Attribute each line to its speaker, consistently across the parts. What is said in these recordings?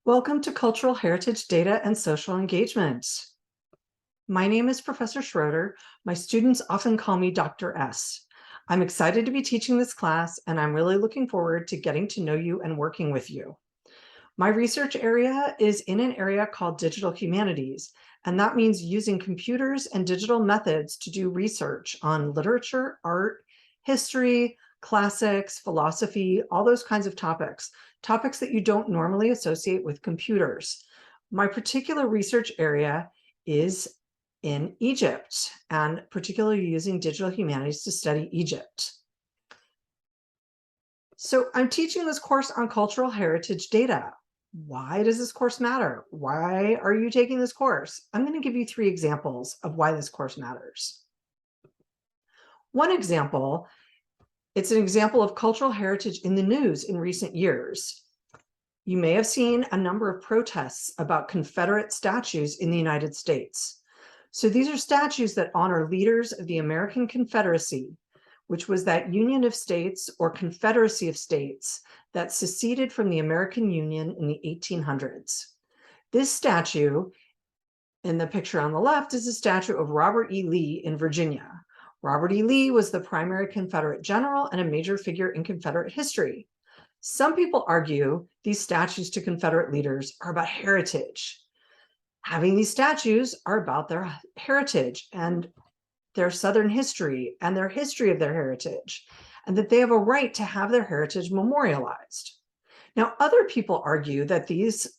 Speaker 1: Welcome to Cultural Heritage Data and Social Engagement. My name is Professor Schroeder. My students often call me Dr. S. I'm excited to be teaching this class, and I'm really looking forward to getting to know you and working with you. My research area is in an area called digital humanities, and that means using computers and digital methods to do research on literature, art, history, classics, philosophy, all those kinds of topics that you don't normally associate with computers. My particular research area is in Egypt, and particularly using digital humanities to study Egypt. So I'm teaching this course on cultural heritage data. Why does this course matter? Why are you taking this course? I'm going to give you 3 examples of why this course matters. One example, it's an example of cultural heritage in the news in recent years. You may have seen a number of protests about Confederate statues in the United States. So these are statues that honor leaders of the American Confederacy, which was that union of states or confederacy of states that seceded from the American Union in the 1800s. This statue in the picture on the left is a statue of Robert E. Lee in Virginia. Robert E. Lee was the primary Confederate general and a major figure in Confederate history. Some people argue these statues to Confederate leaders are about heritage. Having these statues are about their heritage and their Southern history and their history of their heritage, and that they have a right to have their heritage memorialized. Now, other people argue that these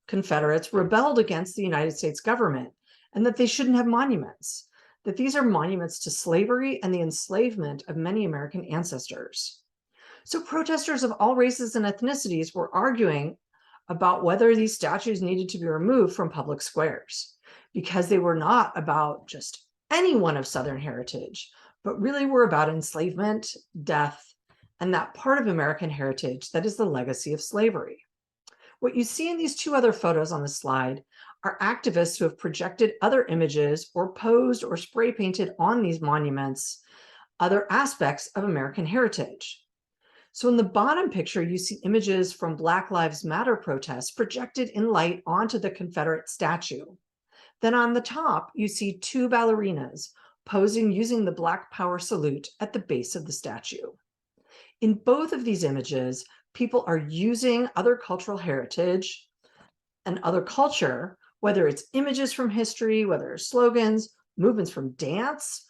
Speaker 1: Confederates rebelled against the United States government and that they shouldn't have monuments, that these are monuments to slavery and the enslavement of many American ancestors. So protesters of all races and ethnicities were arguing about whether these statues needed to be removed from public squares, because they were not about just anyone of Southern heritage, but really were about enslavement, death, and that part of American heritage that is the legacy of slavery. What you see in these 2 other photos on the slide are activists who have projected other images or posed or spray painted on these monuments other aspects of American heritage. So in the bottom picture, you see images from Black Lives Matter protests projected in light onto the Confederate statue. Then on the top, you see 2 ballerinas posing using the Black Power salute at the base of the statue. In both of these images, people are using other cultural heritage and other culture, whether it's images from history, whether it's slogans, movements from dance,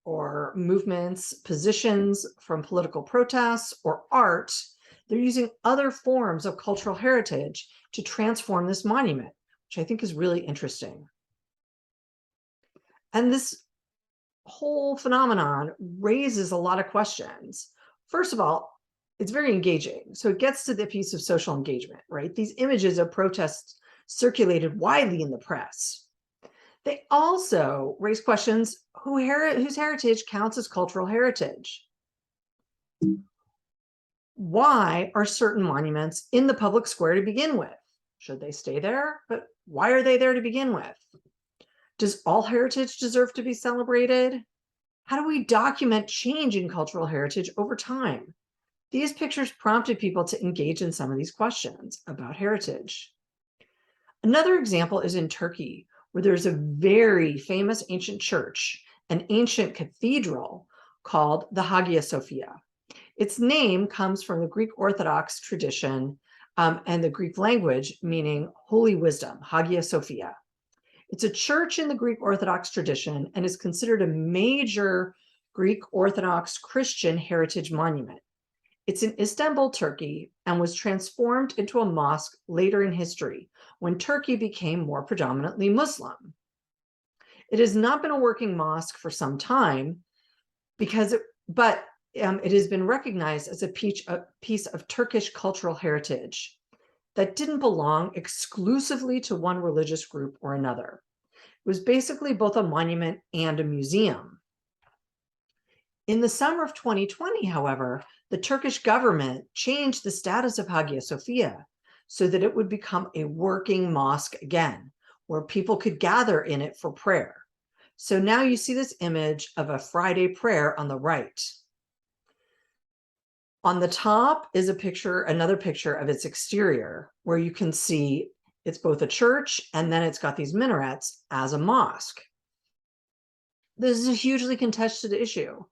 Speaker 1: or movements, positions from political protests, or art. They're using other forms of cultural heritage to transform this monument, which I think is really interesting. And this whole phenomenon raises a lot of questions. First of all, it's very engaging. So it gets to the piece of social engagement, right? These images of protests circulated widely in the press. They also raise questions whose heritage counts as cultural heritage. Why are certain monuments in the public square to begin with? Should they stay there? But why are they there to begin with? Does all heritage deserve to be celebrated? How do we document change in cultural heritage over time? These pictures prompted people to engage in some of these questions about heritage. Another example is in Turkey, where there's a very famous ancient church, an ancient cathedral called the Hagia Sophia. Its name comes from the Greek Orthodox tradition and the Greek language, meaning holy wisdom, Hagia Sophia. It's a church in the Greek Orthodox tradition and is considered a major Greek Orthodox Christian heritage monument. It's in Istanbul, Turkey, and was transformed into a mosque later in history when Turkey became more predominantly Muslim. It has not been a working mosque for some time but it has been recognized as a piece of Turkish cultural heritage that didn't belong exclusively to one religious group or another. It was basically both a monument and a museum. In the summer of 2020, however, the Turkish government changed the status of Hagia Sophia so that it would become a working mosque again, where people could gather in it for prayer. So now you see this image of a Friday prayer on the right. On the top is a picture, another picture of its exterior, where you can see it's both a church and then it's got these minarets as a mosque. This is a hugely contested issue.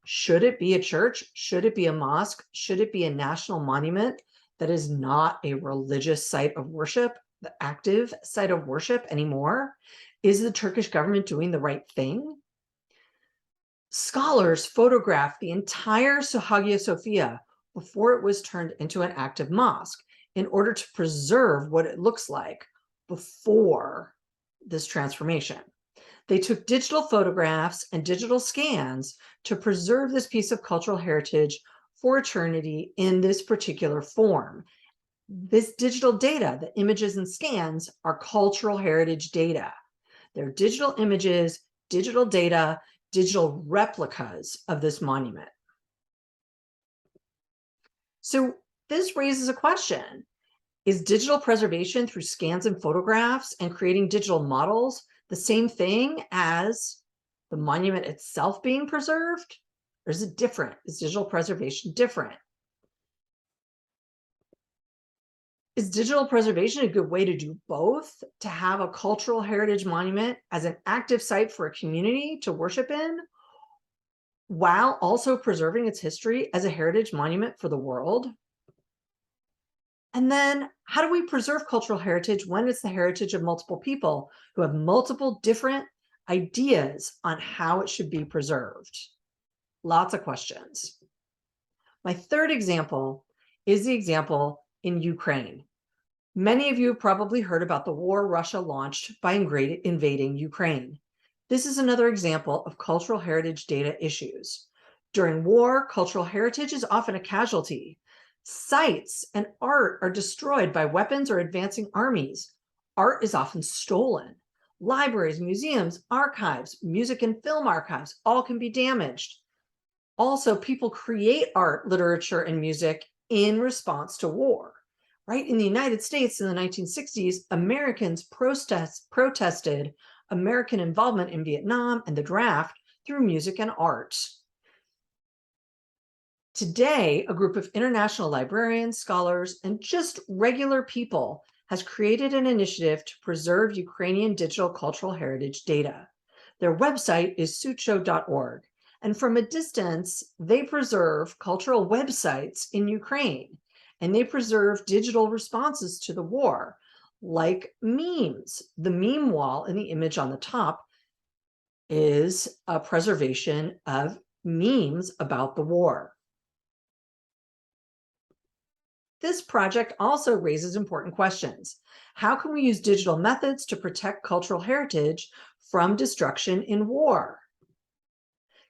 Speaker 1: Should it be a church? Should it be a mosque? Should it be a national monument that is not a religious site of worship, the active site of worship anymore? Is the Turkish government doing the right thing? Scholars photographed the entire Hagia Sophia before it was turned into an active mosque in order to preserve what it looks like before this transformation. They took digital photographs and digital scans to preserve this piece of cultural heritage for eternity in this particular form. This digital data, the images and scans, are cultural heritage data. They're digital images, digital data, digital replicas of this monument. So this raises a question. Is digital preservation through scans and photographs and creating digital models the same thing as the monument itself being preserved? Or is it different? Is digital preservation different? Is digital preservation a good way to do both? To have a cultural heritage monument as an active site for a community to worship in, while also preserving its history as a heritage monument for the world? And then how do we preserve cultural heritage when it's the heritage of multiple people who have multiple different ideas on how it should be preserved? Lots of questions. My third example is the example in Ukraine. Many of you have probably heard about the war Russia launched by invading Ukraine. This is another example of cultural heritage data issues. During war, cultural heritage is often a casualty. Sites and art are destroyed by weapons or advancing armies. Art is often stolen. Libraries, museums, archives, music and film archives, all can be damaged. Also, people create art, literature, and music in response to war. Right? In the United States in the 1960s, Americans protested American involvement in Vietnam and the draft through music and art. Today, a group of international librarians, scholars, and just regular people has created an initiative to preserve Ukrainian digital cultural heritage data. Their website is sucho.org, and from a distance, they preserve cultural websites in Ukraine, and they preserve digital responses to the war, like memes. The meme wall in the image on the top is a preservation of memes about the war. This project also raises important questions. How can we use digital methods to protect cultural heritage from destruction in war?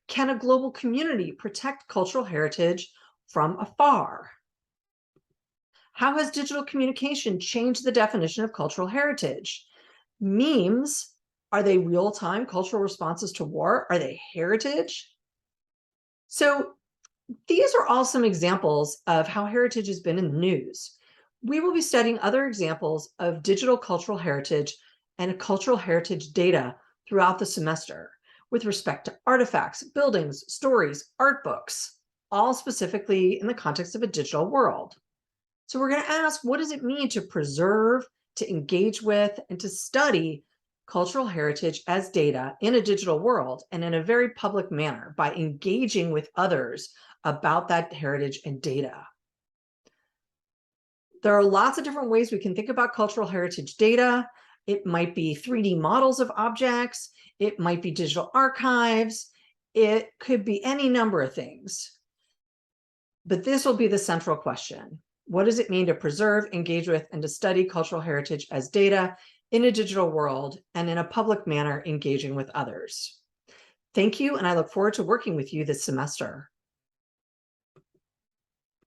Speaker 1: Can a global community protect cultural heritage from afar? How has digital communication changed the definition of cultural heritage? Memes, are they real-time cultural responses to war? Are they heritage? So these are all some examples of how heritage has been in the news. We will be studying other examples of digital cultural heritage and cultural heritage data throughout the semester with respect to artifacts, buildings, stories, art books, all specifically in the context of a digital world. So we're going to ask, what does it mean to preserve, to engage with, and to study cultural heritage as data in a digital world and in a very public manner by engaging with others about that heritage and data? There are lots of different ways we can think about cultural heritage data. It might be 3D models of objects. It might be digital archives. It could be any number of things. But this will be the central question. What does it mean to preserve, engage with, and to study cultural heritage as data in a digital world and in a public manner engaging with others? Thank you, and I look forward to working with you this semester.